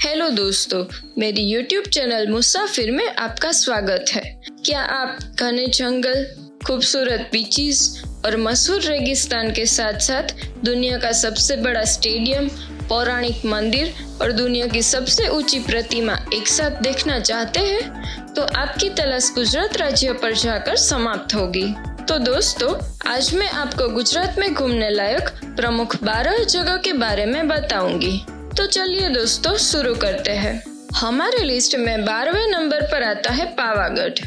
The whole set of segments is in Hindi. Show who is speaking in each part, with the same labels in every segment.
Speaker 1: हेलो दोस्तों, मेरी YouTube चैनल मुसाफिर में आपका स्वागत है। क्या आप घने जंगल, खूबसूरत बीचेस और मशहूर रेगिस्तान के साथ साथ दुनिया का सबसे बड़ा स्टेडियम, पौराणिक मंदिर और दुनिया की सबसे ऊंची प्रतिमा एक साथ देखना चाहते हैं? तो आपकी तलाश गुजरात राज्य पर जाकर समाप्त होगी। तो दोस्तों, आज मैं आपको गुजरात में घूमने लायक प्रमुख 12 जगह के बारे में बताऊंगी। तो चलिए दोस्तों, शुरू करते हैं। हमारे लिस्ट में 12वें नंबर पर आता है पावागढ़।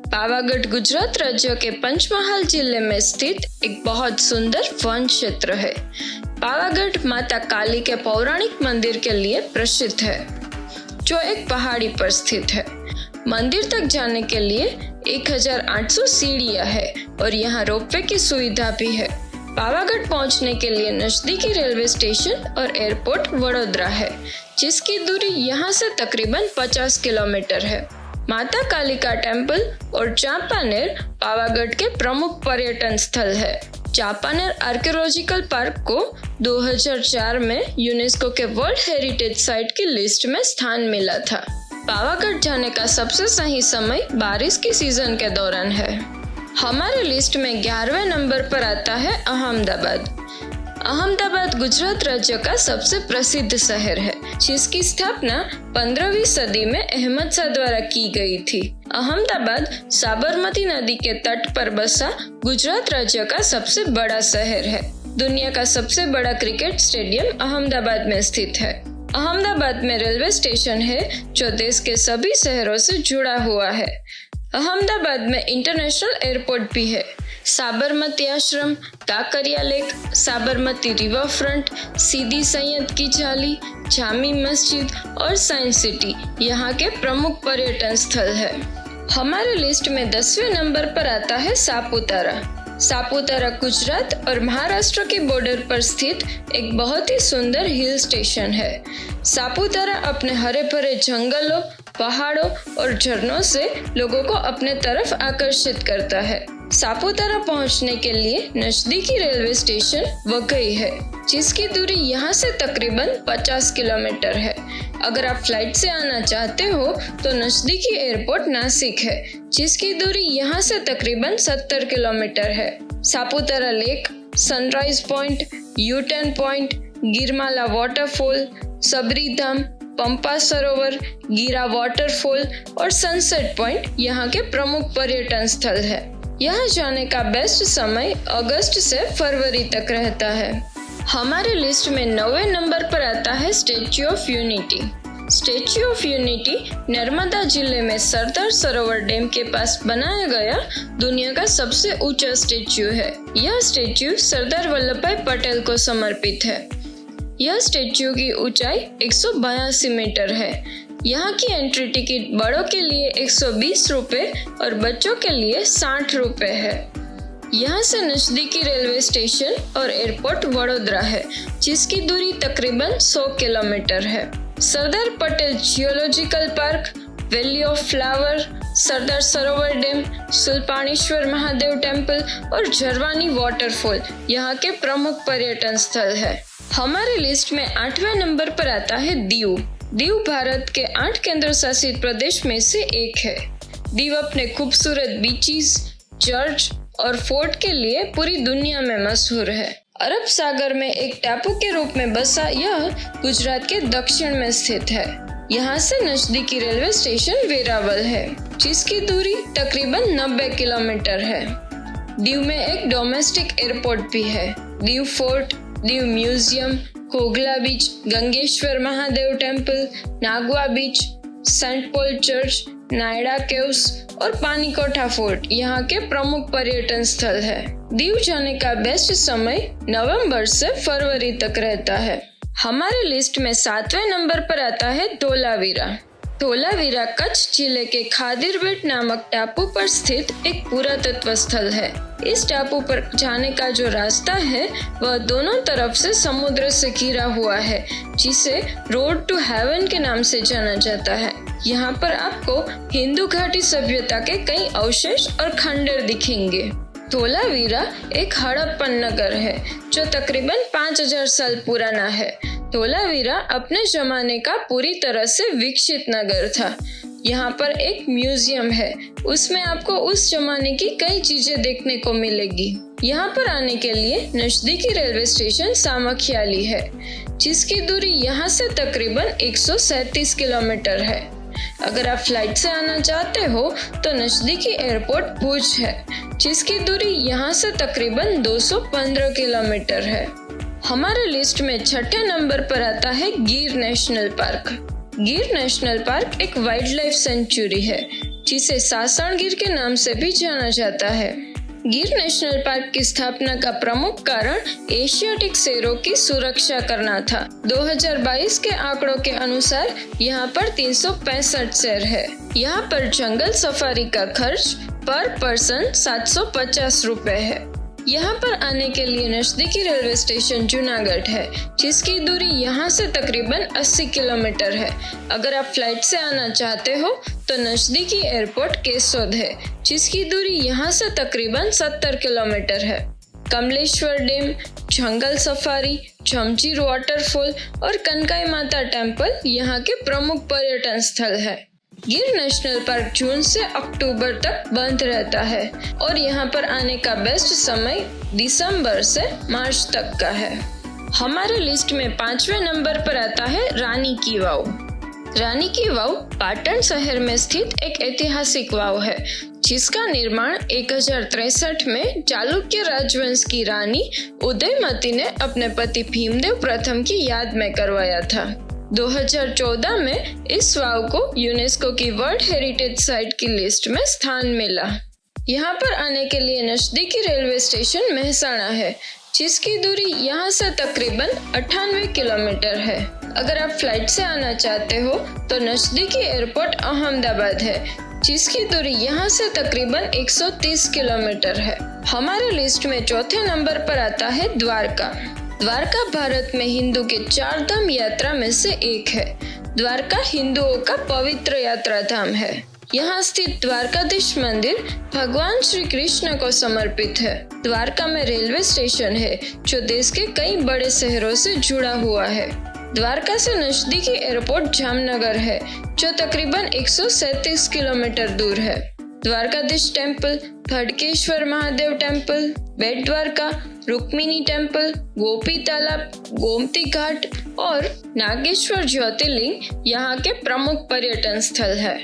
Speaker 1: पावागढ़ गुजरात राज्य के पंचमहाल जिले में स्थित एक बहुत सुंदर वन क्षेत्र है। पावागढ़ माता काली के पौराणिक मंदिर के लिए प्रसिद्ध है, जो एक पहाड़ी पर स्थित है। मंदिर तक जाने के लिए 1800 सीढ़ियां है और यहाँ रोपवे की सुविधा भी है। पावागढ़ पहुंचने के लिए नजदीकी रेलवे स्टेशन और एयरपोर्ट वडोदरा है, जिसकी दूरी यहाँ से तकरीबन 50 किलोमीटर है। माता काली का टेम्पल और चांपानेर पावागढ़ के प्रमुख पर्यटन स्थल है। चांपानेर आर्कियोलॉजिकल पार्क को 2004 में यूनेस्को के वर्ल्ड हेरिटेज साइट की लिस्ट में स्थान मिला था। पावागढ़ जाने का सबसे सही समय बारिश की सीजन के दौरान है। हमारे लिस्ट में 11वें नंबर पर आता है अहमदाबाद। अहमदाबाद गुजरात राज्य का सबसे प्रसिद्ध शहर है, जिसकी स्थापना 15वीं सदी में अहमद शाह द्वारा की गई थी। अहमदाबाद साबरमती नदी के तट पर बसा गुजरात राज्य का सबसे बड़ा शहर है। दुनिया का सबसे बड़ा क्रिकेट स्टेडियम अहमदाबाद में स्थित है। अहमदाबाद में रेलवे स्टेशन है, जो देश के सभी शहरों से जुड़ा हुआ है। अहमदाबाद में इंटरनेशनल एयरपोर्ट भी है। Sabarmati Ashram, Kankaria lake, Sabarmati river front, Sidi Saiyyed की जाली, जामी मस्जिद और साइंस सिटी यहाँ के प्रमुख पर्यटन स्थल है। हमारे लिस्ट में 10वें नंबर पर आता है सापुतारा। सापुतारा गुजरात और महाराष्ट्र के बॉर्डर पर स्थित एक बहुत ही सुंदर हिल स्टेशन है। सापुतारा अपने हरे भरे जंगलों, पहाड़ों और झरनों से लोगों को अपने तरफ आकर्षित करता है। सापुतारा पहुंचने के लिए नजदीकी रेलवे स्टेशन वघई है, जिसकी दूरी यहाँ से तकरीबन 50 किलोमीटर है। अगर आप फ्लाइट से आना चाहते हो तो नजदीकी एयरपोर्ट नासिक है, जिसकी दूरी यहाँ से तकरीबन 70 किलोमीटर है। Saputara lake, sunrise point, U turn point, Girmala waterfall, Shabari Dham, Pampa Sarovar, Gira waterfall और सनसेट पॉइंट यहाँ के प्रमुख पर्यटन स्थल है। यहाँ जाने का बेस्ट समय अगस्त से फरवरी तक रहता है। हमारे लिस्ट में 9वें नंबर पर आता है statue of unity. Statue of unity Narmada जिले में सरदार सरोवर डैम के पास बनाया गया दुनिया का सबसे ऊंचा स्टैच्यू है। यह स्टैच्यू सरदार वल्लभ भाई पटेल को समर्पित है। यह स्टैच्यू की ऊंचाई 182 मीटर है। यहाँ की एंट्री टिकट बड़ों के लिए 120 रुपए और बच्चों के लिए 60 रुपए है। यहाँ से नजदीकी रेलवे स्टेशन और एयरपोर्ट वडोदरा है, जिसकी दूरी तकरीबन 100 किलोमीटर है। Sardar Patel geological park, valley of flower, Sardar Sarovar dam, सुलपाणेश्वर Mahadev temple और झरवानी वाटरफॉल यहाँ के प्रमुख पर्यटन स्थल है। हमारे लिस्ट में 8वें नंबर पर आता है दीव। दीव भारत के 8 केंद्र शासित प्रदेश में से एक है। दीव अपने खूबसूरत बीचेस, चर्च और फोर्ट के लिए पूरी दुनिया में मशहूर है। अरब सागर में एक टापू के रूप में बसा यह गुजरात के दक्षिण में स्थित है। यहाँ से नजदीकी रेलवे स्टेशन वेरावल है, जिसकी दूरी तकरीबन 90 किलोमीटर है। दीव में एक डोमेस्टिक एयरपोर्ट भी है। Diu fort, Diu museum, Khogla beach, Gangeshwar Mahadev temple, Nagoa beach, saint Paul church, Naida caves और पानीकोठा फोर्ट यहाँ के प्रमुख पर्यटन स्थल है। दीव जाने का बेस्ट समय नवंबर से फरवरी तक रहता है। हमारे लिस्ट में 7वें नंबर पर आता है धोलावीरा। धोलावीरा कच्छ जिले के खादिरबेट नामक टापू पर स्थित एक पुरातत्व स्थल है। इस टापू पर जाने का जो रास्ता है वह दोनों तरफ से समुद्र से घिरा हुआ है, जिसे रोड टू हेवन के नाम से जाना जाता है। यहाँ पर आपको हिंदू घाटी सभ्यता के कई अवशेष और खंडर दिखेंगे। धोलावीरा एक हड़प्पन नगर है, जो तकरीबन 5000 साल पुराना है। धोलावीरा अपने जमाने का पूरी तरह से विकसित नगर था। यहाँ पर एक म्यूजियम है, उसमें आपको उस जमाने की कई चीजें देखने को मिलेगी। यहाँ पर आने के लिए नजदीकी रेलवे स्टेशन सामखियाली है, जिसकी दूरी यहाँ से तकरीबन 137 किलोमीटर है। अगर आप फ्लाइट से आना चाहते हो तो नजदीकी एयरपोर्ट भुज है, जिसकी दूरी यहाँ से तकरीबन 215 किलोमीटर है। हमारे लिस्ट में छठे नंबर पर आता है गिर नेशनल पार्क। गिर नेशनल पार्क एक वाइल्ड लाइफ सेंचुरी है, जिसे सासण गिर के नाम से भी जाना जाता है। गिर नेशनल पार्क की स्थापना का प्रमुख कारण एशियाटिक शेरों की सुरक्षा करना था। 2022 के आंकड़ों के अनुसार यहाँ पर 365 शेर है। यहाँ पर जंगल सफारी का खर्च पर पर्सन 750 रुपए है। यहाँ पर आने के लिए नजदीकी रेलवे स्टेशन जूनागढ़ है, जिसकी दूरी यहाँ से तकरीबन 80 किलोमीटर है। अगर आप फ्लाइट से आना चाहते हो तो नजदीकी एयरपोर्ट केसोद है, जिसकी दूरी यहाँ से तकरीबन 70 किलोमीटर है। कमलेश्वर डैम, जंगल सफारी, झमजीर वाटरफॉल और कनकाई माता टेम्पल यहाँ के प्रमुख पर्यटन स्थल है। गिर नेशनल पार्क जून से अक्टूबर तक बंद रहता है और यहाँ पर आने का बेस्ट समय दिसंबर से मार्च तक का है। हमारे लिस्ट में 5वें नंबर पर आता है रानी की वाव। रानी की वाव पाटन शहर में स्थित एक ऐतिहासिक वाव है, जिसका निर्माण 1063 में चालुक्य राजवंश की रानी उदयमती ने अपने पति भीमदेव प्रथम की याद में करवाया था। 2014 में इस वाव को यूनेस्को की वर्ल्ड हेरिटेज साइट की लिस्ट में स्थान मिला। यहाँ पर आने के लिए नजदीकी रेलवे स्टेशन मेहसाणा है, जिसकी दूरी यहाँ से तकरीबन 98 किलोमीटर है। अगर आप फ्लाइट से आना चाहते हो तो नजदीकी एयरपोर्ट अहमदाबाद है, जिसकी दूरी यहाँ से तकरीबन 130 किलोमीटर है। हमारे लिस्ट में चौथे नंबर पर आता है द्वारका। द्वारका भारत में हिंदू के 4 धाम यात्रा में से एक है। द्वारका हिंदुओं का पवित्र यात्रा धाम है। यहाँ स्थित द्वारकाधीश मंदिर भगवान श्री कृष्ण को समर्पित है। द्वारका में रेलवे स्टेशन है, जो देश के कई बड़े शहरों से जुड़ा हुआ है। द्वारका से नजदीकी एयरपोर्ट जामनगर है, जो तकरीबन 137 किलोमीटर दूर है। द्वारकाधीश टेम्पल, भड़केश्वर महादेव टेम्पल, बेट द्वारका, रुक्मिणी टेम्पल, गोपी तालाब, गोमती घाट और नागेश्वर ज्योतिर्लिंग यहाँ के प्रमुख पर्यटन स्थल है।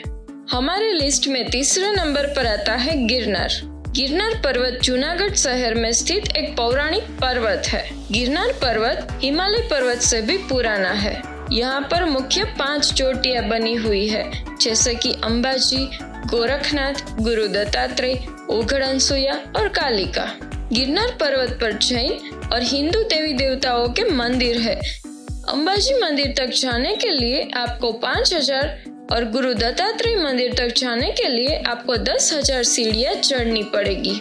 Speaker 1: हमारे लिस्ट में तीसरे नंबर पर आता है गिरनार। गिरनार पर्वत जूनागढ़ शहर में स्थित एक पौराणिक पर्वत है। गिरनार पर्वत हिमालय पर्वत से भी पुराना है। यहाँ पर मुख्य 5 चोटियां बनी हुई है, जैसे कि अंबाजी, गोरखनाथ, गुरु दत्तात्रेय, ओघड़ अनसुया और कालिका। गिरनार पर्वत पर जैन और हिंदू देवी देवताओं के मंदिर है। अंबाजी मंदिर तक जाने के लिए आपको 5000 और गुरु दत्तात्रेय मंदिर तक जाने के लिए आपको 10,000 सीढ़ियां चढ़नी पड़ेगी,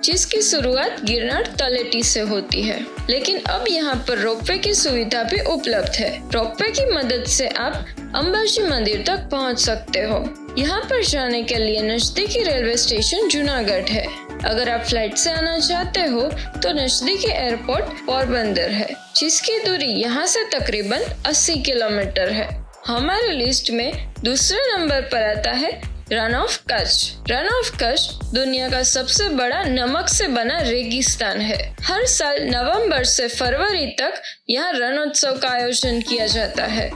Speaker 1: जिसकी शुरुआत गिरनार तलेटी से होती है। लेकिन अब यहाँ पर रोपवे की सुविधा भी उपलब्ध है। रोपवे की मदद से आप अंबाजी मंदिर तक पहुँच सकते हो। यहाँ पर जाने के लिए नजदीकी रेलवे स्टेशन जूनागढ़ है। अगर आप फ्लाइट से आना चाहते हो तो नजदीकी एयरपोर्ट पोरबंदर है, जिसकी दूरी यहाँ से तकरीबन 80 किलोमीटर है। हमारे लिस्ट में दूसरे नंबर पर आता है रण of Kutch. Rann of Kutch दुनिया का सबसे बड़ा नमक से बना रेगिस्तान है। हर साल नवंबर से फरवरी तक यहाँ रणोत्सव का आयोजन किया जाता है।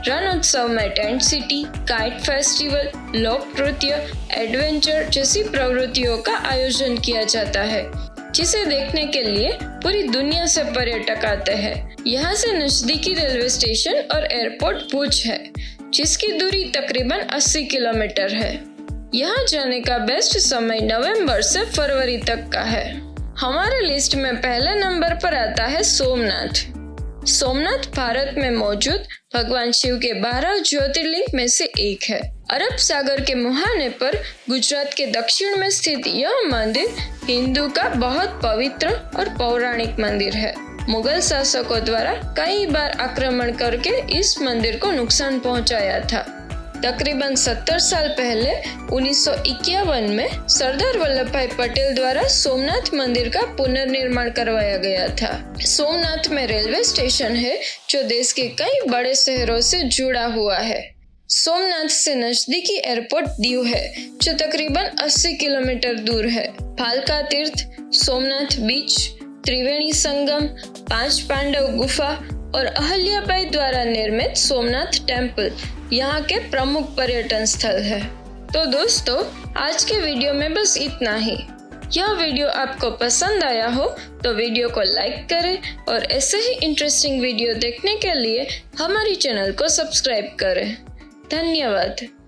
Speaker 1: रणोत्सव में टेंट सिटी, काइट फेस्टिवल, लोक नृत्य, एडवेंचर जैसी प्रवृत्तियों का आयोजन किया जाता है, जिसे देखने के लिए पूरी दुनिया से पर्यटक आते हैं। यहाँ से नजदीकी रेलवे स्टेशन और एयरपोर्ट भुज है, जिसकी दूरी तकरीबन 80 किलोमीटर है। यहाँ जाने का बेस्ट समय नवंबर से फरवरी तक का है। हमारे लिस्ट में पहले नंबर पर आता है सोमनाथ। सोमनाथ भारत में मौजूद भगवान शिव के 12 ज्योतिर्लिंग में से एक है। अरब सागर के मुहाने पर गुजरात के दक्षिण में स्थित यह मंदिर हिंदू का बहुत पवित्र और पौराणिक मंदिर है। मुगल शासकों द्वारा कई बार आक्रमण करके इस मंदिर को नुकसान पहुंचाया था। तकरीबन 70 साल पहले 1951 में सरदार वल्लभ भाई पटेल द्वारा सोमनाथ मंदिर का पुनर्निर्माण करवाया गया था। सोमनाथ में रेलवे स्टेशन है जो देश के कई बड़े शहरों से जुड़ा हुआ है। सोमनाथ से नजदीकी एयरपोर्ट दीव है जो तकरीबन 80 किलोमीटर दूर है। भालका तीर्थ, सोमनाथ बीच, त्रिवेणी संगम, 5 पांडव गुफा और अहल्याबाई द्वारा निर्मित सोमनाथ टेम्पल यहाँ के प्रमुख पर्यटन स्थल है। तो दोस्तों, आज के वीडियो में बस इतना ही। यह वीडियो आपको पसंद आया हो तो वीडियो को लाइक करें और ऐसे ही इंटरेस्टिंग वीडियो देखने के लिए हमारी चैनल को सब्सक्राइब करें। धन्यवाद।